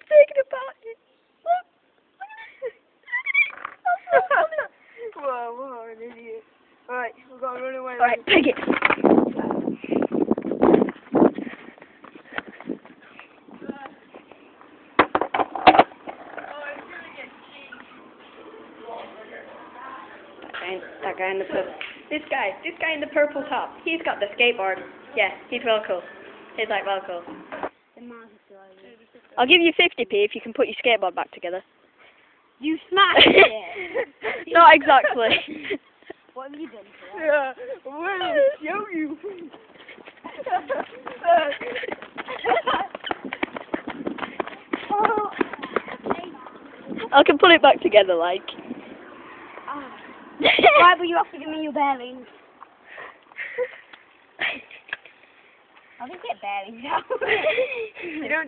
taking apart. Whoa, an idiot. Right, we've got to run away. Alright, take it. That guy in the purple. This guy in the purple top. He's got the skateboard. Yeah, he's well cool. He's like well cool. I'll give you 50p if you can put your skateboard back together. You smashed it! Not exactly. What have you done for that? Yeah, well, show you. I can put it back together, like. Why will you have to give me your bearings? I didn't get bearings out. You don't